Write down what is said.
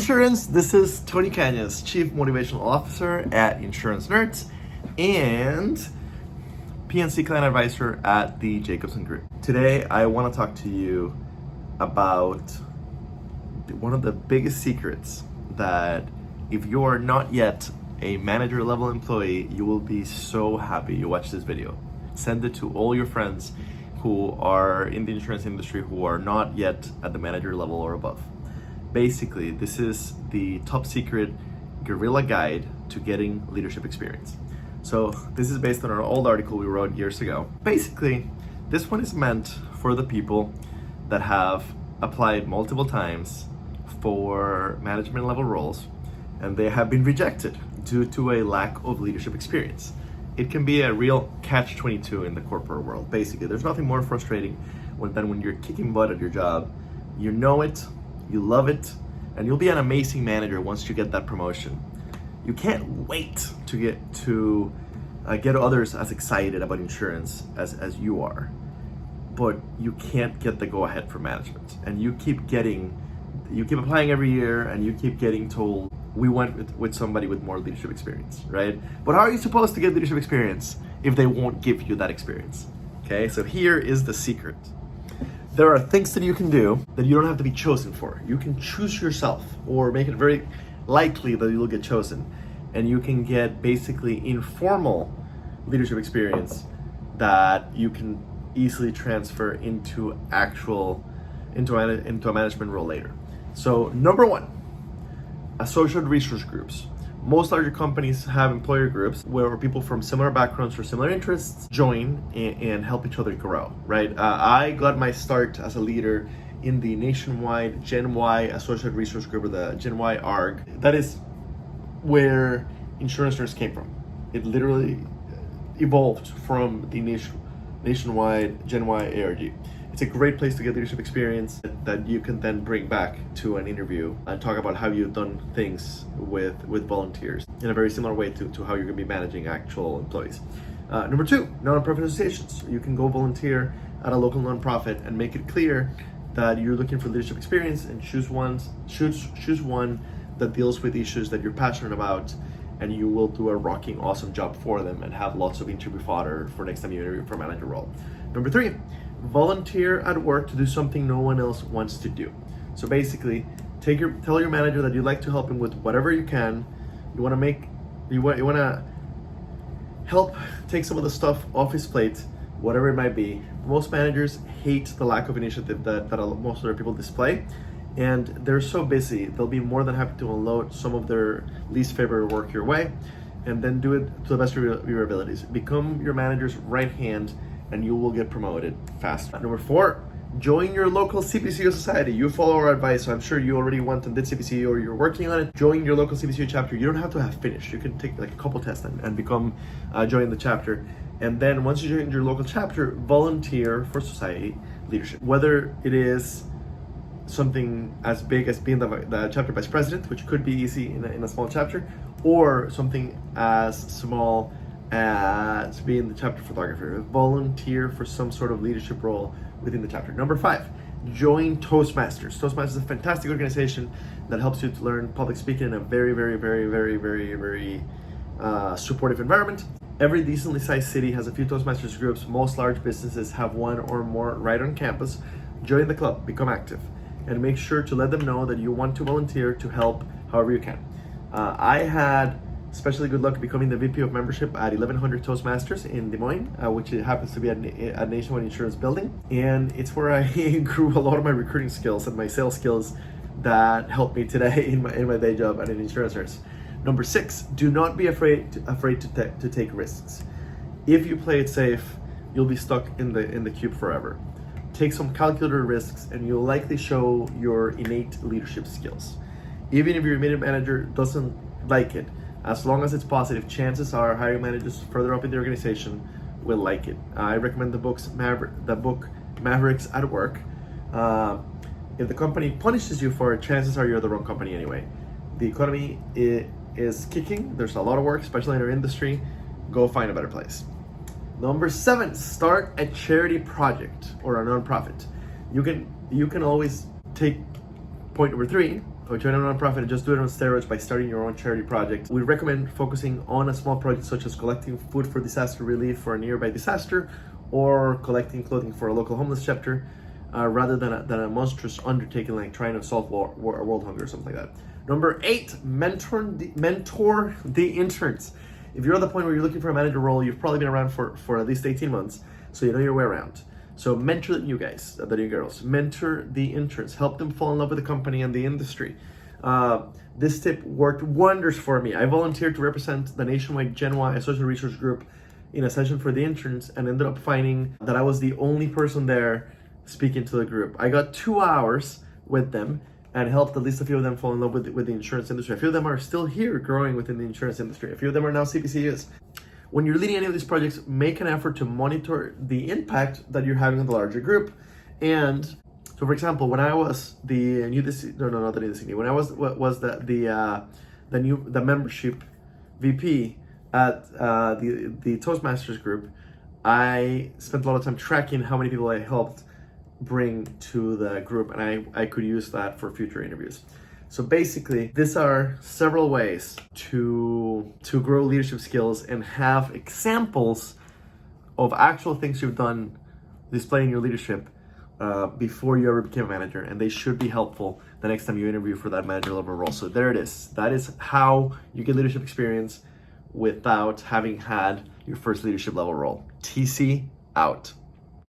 insurance, this is Tony Cañas, Chief Motivational Officer at Insurance Nerds and PNC Client Advisor at the Jacobson Group. Today, I want to talk to you about one of the biggest secrets that if you're not yet a manager level employee, you will be so happy you watched this video. Send it to all your friends who are in the insurance industry who are not yet at the manager level or above. Basically, this is the top secret Guerrilla guide to getting leadership experience. So this is based on an old article we wrote years ago. Basically, this one is meant for the people that have applied multiple times for management level roles and they have been rejected due to a lack of leadership experience. It can be a real catch-22 in the corporate world. Basically, there's nothing more frustrating than when you're kicking butt at your job. You know it, you love it, and you'll be an amazing manager once you get that promotion. You can't wait to get others as excited about insurance as you are, but you can't get the go-ahead from management. And you keep applying every year, and you keep getting told, we went with somebody with more leadership experience, right? But how are you supposed to get leadership experience if they won't give you that experience? Okay, so here is the secret. There are things that you can do that you don't have to be chosen for. You can choose yourself or make it very likely that you'll get chosen. And you can get basically informal leadership experience that you can easily transfer into a management role later. So number one, associate resource groups. Most larger companies have employer groups where people from similar backgrounds or similar interests join and help each other grow, right? I got my start as a leader in the nationwide Gen Y associate resource group, or the Gen Y ARG. That is where Insurance Nerds came from. It literally evolved from the nationwide Gen Y ARG. It's a great place to get leadership experience that you can then bring back to an interview and talk about how you've done things with volunteers in a very similar way to how you're going to be managing actual employees. Number two, nonprofit associations. You can go volunteer at a local nonprofit and make it clear that you're looking for leadership experience and choose one that deals with issues that you're passionate about, and you will do a rocking awesome job for them and have lots of interview fodder for next time you interview for a manager role. Number three, volunteer at work to do something no one else wants to do. So basically, tell your manager that you'd like to help him with whatever you can. You want to help take some of the stuff off his plate, whatever it might be. Most managers hate the lack of initiative that most other people display, and they're so busy, they'll be more than happy to unload some of their least favorite work your way, and then do it to the best of your abilities. Become your manager's right hand, and you will get promoted faster. Number four, join your local CPCO society. You follow our advice, so I'm sure you already went and did CPCO or you're working on it. Join your local CPCO chapter. You don't have to have finished. You can take like a couple tests and become join the chapter. And then once you join your local chapter, volunteer for society leadership. Whether it is something as big as being the chapter vice president, which could be easy in a small chapter, or something as small as being the chapter photographer. Volunteer for some sort of leadership role within the chapter. Number five, join Toastmasters. Toastmasters is a fantastic organization that helps you to learn public speaking in a very, very, very, very, very, very supportive environment. Every decently sized city has a few Toastmasters groups. Most large businesses have one or more right on campus. Join the club, become active, and make sure to let them know that you want to volunteer to help however you can. I had especially good luck becoming the VP of membership at 1100 Toastmasters in Des Moines, which happens to be a nationwide insurance building. And it's where I grew a lot of my recruiting skills and my sales skills that helped me today in my day job at an insurance nurse. Number six, do not be afraid to take risks. If you play it safe, you'll be stuck in the cube forever. Take some calculated risks and you'll likely show your innate leadership skills. Even if your immediate manager doesn't like it, as long as it's positive, chances are hiring managers further up in the organization will like it. I recommend the book Mavericks at Work. If the company punishes you for it, chances are you're the wrong company anyway. The economy is kicking. There's a lot of work, especially in our industry. Go find a better place. Number 7, start a charity project or a nonprofit. You can always take point number 3 or join a nonprofit and just do it on steroids by starting your own charity project. We recommend focusing on a small project such as collecting food for disaster relief for a nearby disaster, or collecting clothing for a local homeless shelter, rather than a monstrous undertaking like trying to solve world hunger or something like that. Number 8, mentor the interns. If you're at the point where you're looking for a manager role, you've probably been around for at least 18 months, so you know your way around. So mentor the new guys, the new girls. Mentor the interns. Help them fall in love with the company and the industry. This tip worked wonders for me. I volunteered to represent the nationwide Gen Y social resource group in a session for the interns, and ended up finding that I was the only person there speaking to the group. I got 2 hours with them and helped at least a few of them fall in love with the insurance industry. A few of them are still here growing within the insurance industry. A few of them are now CPCs. When you're leading any of these projects, make an effort to monitor the impact that you're having on the larger group. And so, for example, when I was the membership VP at the Toastmasters group, I spent a lot of time tracking how many people I helped bring to the group, and I could use that for future interviews. So basically, these are several ways to grow leadership skills and have examples of actual things you've done displaying your leadership before you ever became a manager, and they should be helpful the next time you interview for that manager level role. So there it is. That is how you get leadership experience without having had your first leadership level role. TC out.